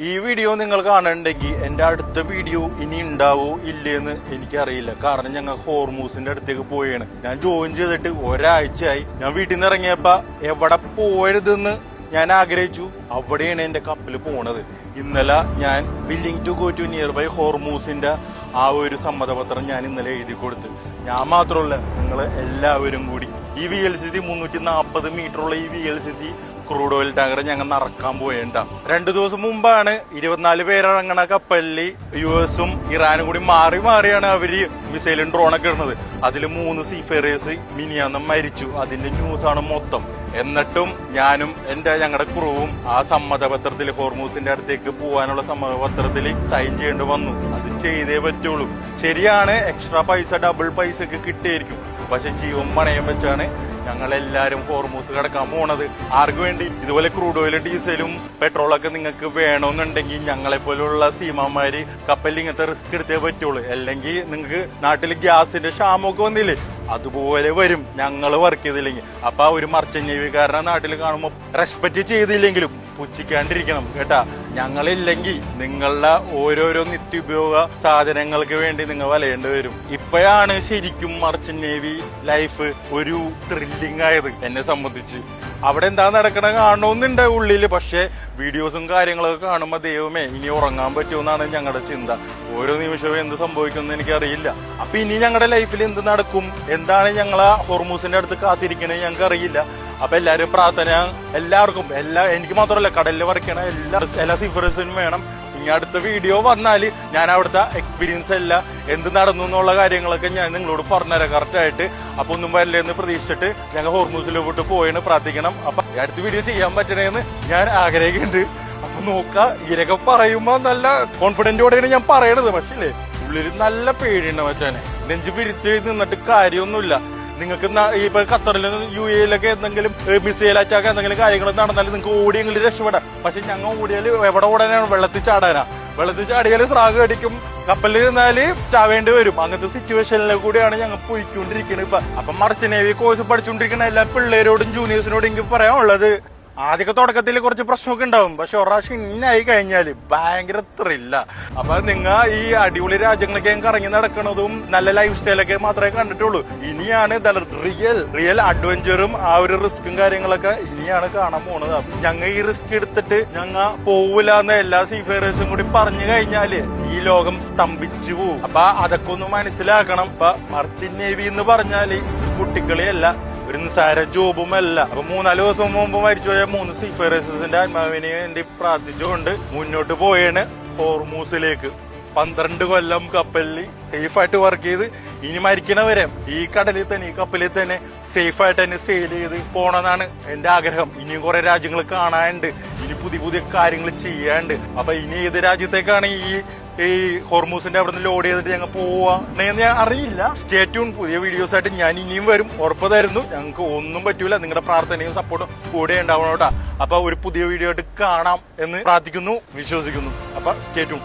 ഈ വീഡിയോ നിങ്ങൾ കാണുന്നുണ്ടെങ്കിൽ എൻ്റെ അടുത്ത വീഡിയോ ഇനി ഉണ്ടാവോ ഇല്ലേന്ന് എനിക്കറിയില്ല. കാരണം ഞങ്ങൾ ഹോർമൂസിന്റെ അടുത്തേക്ക് പോയാണ്. ഞാൻ ജോയിൻ ചെയ്തിട്ട് ഒരാഴ്ചയായി. ഞാൻ വീട്ടിൽ നിന്ന് ഇറങ്ങിയപ്പോ എവിടെ പോയതെന്ന് ഞാൻ ആഗ്രഹിച്ചു. അവിടെയാണ് എൻ്റെ കപ്പൽ പോണത്. ഇന്നലെ ഞാൻ willing to go to nearby ഹോർമൂസിന്റെ ആ ഒരു സമ്മതപത്രം ഞാൻ ഇന്നലെ എഴുതി കൊടുത്ത്. ഞാൻ മാത്രമല്ല, നിങ്ങൾ എല്ലാവരും കൂടി ഈ VLCC 340 മീറ്ററുള്ള ഈ VLCC ക്രൂഡ് ഓയിൽ ടാങ്കർ ഞങ്ങൾ നടക്കാൻ പോയേണ്ട 2 ദിവസം മുമ്പാണ് 24 പേരിറങ്ങണ കപ്പലില് US-ഉം ഇറാനും കൂടി മാറി മാറിയാണ് അവര് മിസൈലും ഡ്രോണൊക്കെ ഇടുന്നത്. അതിൽ 3 സീഫെയറേഴ്സ് മിനിയാന്ന് മരിച്ചു. അതിന്റെ ന്യൂസാണ് മൊത്തം. എന്നിട്ടും ഞാനും ഞങ്ങളുടെ ക്രൂവും ആ സമ്മതപത്രത്തിൽ ഹോർമൂസിന്റെ അടുത്തേക്ക് പോകാനുള്ള സമ്മതപത്രത്തിൽ സൈൻ ചെയ്യേണ്ടി വന്നു. അത് ചെയ്തേ പറ്റുള്ളൂ. ശരിയാണ്, എക്സ്ട്രാ പൈസ ഡബിൾ പൈസ ഒക്കെ കിട്ടിയായിരിക്കും. പക്ഷെ ജീവൻ പണയം വെച്ചാണ് ഞങ്ങൾ എല്ലാരും ഹോർമൂസ് കടക്കാൻ പോണത്. ആർക്കു വേണ്ടി? ഇതുപോലെ ക്രൂഡ് ഓയിലും ഡീസലും പെട്രോളൊക്കെ നിങ്ങൾക്ക് വേണമെന്നുണ്ടെങ്കിൽ ഞങ്ങളെ പോലുള്ള സീമാമാര് കപ്പലിൽ ഇങ്ങനത്തെ റിസ്ക് എടുത്തേ പറ്റുള്ളൂ. അല്ലെങ്കിൽ നിങ്ങൾക്ക് നാട്ടിൽ ഗ്യാസിന്റെ ക്ഷാമമൊക്കെ വന്നില്ലേ, അതുപോലെ വരും ഞങ്ങൾ വർക്ക് ചെയ്തില്ലെങ്കിൽ. അപ്പൊ ആ ഒരു മർച്ചന്റ് നേവിക്കാരനെ നാട്ടിൽ കാണുമ്പോൾ റെസ്പെക്ട് ചെയ്തില്ലെങ്കിലും പുച്ഛിക്കാണ്ടിരിക്കണം കേട്ടാ. ഞങ്ങളില്ലെങ്കിൽ നിങ്ങളുടെ ഓരോരോ നിത്യോപയോഗ സാധനങ്ങൾക്ക് വേണ്ടി നിങ്ങൾ വലയേണ്ടി വരും. ഇപ്പോഴാണ് ശരിക്കും മർച്ചന്റ് നേവി ലൈഫ് ഒരു ത്രില്ലിംഗ് ആയത് എന്നെ സംബന്ധിച്ച്. അവിടെ എന്താ നടക്കണ കാണണമെന്നുണ്ട് ഉള്ളില്. പക്ഷെ വീഡിയോസും കാര്യങ്ങളൊക്കെ കാണുമ്പോ ദൈവമേ ഇനി ഉറങ്ങാൻ പറ്റുമെന്നാണ് ഞങ്ങളുടെ ചിന്ത. ഓരോ നിമിഷവും എന്ത് സംഭവിക്കുമെന്ന് എനിക്കറിയില്ല. അപ്പൊ ഇനി ഞങ്ങളുടെ ലൈഫിൽ എന്ത് നടക്കും, എന്താണ് ഞങ്ങളെ ഹോർമൂസിന്റെ അടുത്ത് കാത്തിരിക്കണേ ഞങ്ങൾക്ക് അറിയില്ല. അപ്പൊ എല്ലാരും പ്രാർത്ഥന, എല്ലാവർക്കും എനിക്ക് മാത്രമല്ല കടലിൽ വരയ്ക്കണ എല്ലാ സീഫറേഴ്സിനും വേണം. ഇനി അടുത്ത വീഡിയോ വന്നാല് ഞാൻ അവിടുത്തെ എക്സ്പീരിയൻസ് അല്ല എന്ത് നടന്നു എന്നുള്ള കാര്യങ്ങളൊക്കെ ഞാൻ നിങ്ങളോട് പറഞ്ഞുതരാം കറക്റ്റ് ആയിട്ട്. അപ്പൊ ഒന്നും വരില്ലെന്ന് പ്രതീക്ഷിച്ചിട്ട് ഞങ്ങൾ ഹോർമൂസിലോട്ട് പോയെന്ന് പ്രാർത്ഥിക്കണം. അപ്പൊ അടുത്ത വീഡിയോ ചെയ്യാൻ പറ്റണേന്ന് ഞാൻ ആഗ്രഹിക്കുന്നുണ്ട്. അപ്പൊ നോക്ക, ഇതിനൊക്കെ പറയുമ്പോ നല്ല കോൺഫിഡന്റോടെയാണ് ഞാൻ പറയണത്. പക്ഷേ ഉള്ളിൽ നല്ല പേടിയുണ്ട് വെച്ചാനെ. നെഞ്ച് പിരിച്ച് നിന്നിട്ട് കാര്യമൊന്നുമില്ല. നിങ്ങൾക്ക് ഇപ്പൊ ഖത്തറിലും UAE-ലൊക്കെ എന്തെങ്കിലും മിസൈൽ അറ്റാക്ക് എന്തെങ്കിലും കാര്യങ്ങൾ നടന്നാലും നിങ്ങൾക്ക് ഓടിയെങ്കിലും രക്ഷപ്പെടാം. പക്ഷെ ഞങ്ങൾ ഓടിയാൽ എവിടെ ഓടാനാണ്? വെള്ളത്തിൽ ചാടാനാ. വെള്ളത്തിൽ ചാടിയാൽ സ്രാഗ് അടിക്കും, കപ്പലിൽ നിന്നാല് ചാവേണ്ടി വരും. അങ്ങനത്തെ സിറ്റുവേഷനിലെ കൂടിയാണ് ഞങ്ങൾ പോയിക്കൊണ്ടിരിക്കുന്നത് ഇപ്പൊ. അപ്പൊ മർച്ചന്റ് നേവി കോഴ്സ് പഠിച്ചുകൊണ്ടിരിക്കുന്ന എല്ലാ പിള്ളേരോടും ജൂനിയേഴ്സിനോടും എനിക്ക് പറയാനുള്ളത്, ആദ്യമൊക്കെ തുടക്കത്തിൽ കുറച്ച് പ്രശ്നമൊക്കെ ഉണ്ടാവും. പക്ഷെ ഒരു പ്രാവശ്യം ഇന്നായി കഴിഞ്ഞാല് ഭയങ്കര ത്രില്ല. അപ്പൊ നിങ്ങൾ ഈ അടിപൊളി രാജ്യങ്ങളൊക്കെ ഇറങ്ങി നടക്കണതും നല്ല ലൈഫ് സ്റ്റൈലൊക്കെ മാത്രമേ കണ്ടിട്ടുള്ളൂ. ഇനിയാണ് റിയൽ അഡ്വഞ്ചറും ആ ഒരു റിസ്കും കാര്യങ്ങളൊക്കെ ഇനിയാണ് കാണാൻ പോണത്. ഞങ്ങൾ ഈ റിസ്ക് എടുത്തിട്ട് ഞങ്ങൾ പോവില്ല എന്ന് എല്ലാ സീഫെയറേഴ്സും കൂടി പറഞ്ഞു കഴിഞ്ഞാല് ഈ ലോകം സ്തംഭിച്ചു പോവും. അപ്പൊ അതൊക്കെ ഒന്ന് മനസ്സിലാക്കണം. ഇപ്പൊ മർച്ചന്റ് നേവി എന്ന് പറഞ്ഞാല് കുട്ടിക്കളിയല്ല, ഒരു നിസ്സാര ജോബുമല്ല. അപ്പൊ 4 ദിവസം മുമ്പ് മരിച്ചുപോയ 3 സീഫെയറേഴ്സിന്റെ ആത്മാവിനെ വേണ്ടി പ്രാർത്ഥിച്ചുകൊണ്ട് മുന്നോട്ട് പോയാണ് ഹോർമൂസിലേക്ക്. 12 കൊല്ലം കപ്പലിൽ സേഫ് ആയിട്ട് വർക്ക് ചെയ്ത് ഇനി മരിക്കണവരെ ഈ കടലിൽ തന്നെ, ഈ കപ്പലിൽ തന്നെ സേഫ് ആയിട്ട് തന്നെ സെയിൽ ചെയ്ത് പോണെന്നാണ് എന്റെ ആഗ്രഹം. ഇനിയും കുറെ രാജ്യങ്ങൾ കാണാനുണ്ട്, ഇനി പുതിയ കാര്യങ്ങൾ ചെയ്യാനുണ്ട്. അപ്പൊ ഇനി ഏത് രാജ്യത്തേക്കാണ് ഈ ഹോർമൂസിന്റെ അവിടെ നിന്ന് ലോഡ് ചെയ്തിട്ട് ഞങ്ങൾ പോവാന്ന് ഞാൻ അറിയില്ല. Stay tune. പുതിയ വീഡിയോസ് ആയിട്ട് ഞാൻ ഇനിയും വരും, ഉറപ്പ് തരുന്നു. ഞങ്ങൾക്ക് ഒന്നും പറ്റൂല, നിങ്ങളുടെ പ്രാർത്ഥനയും സപ്പോർട്ടും കൂടെ ഉണ്ടാവണം കേട്ടാ. അപ്പൊ ഒരു പുതിയ വീഡിയോ ആയിട്ട് കാണാം എന്ന് പ്രാർത്ഥിക്കുന്നു, വിശ്വസിക്കുന്നു. അപ്പൊ സ്റ്റേ ട്യൂൺ.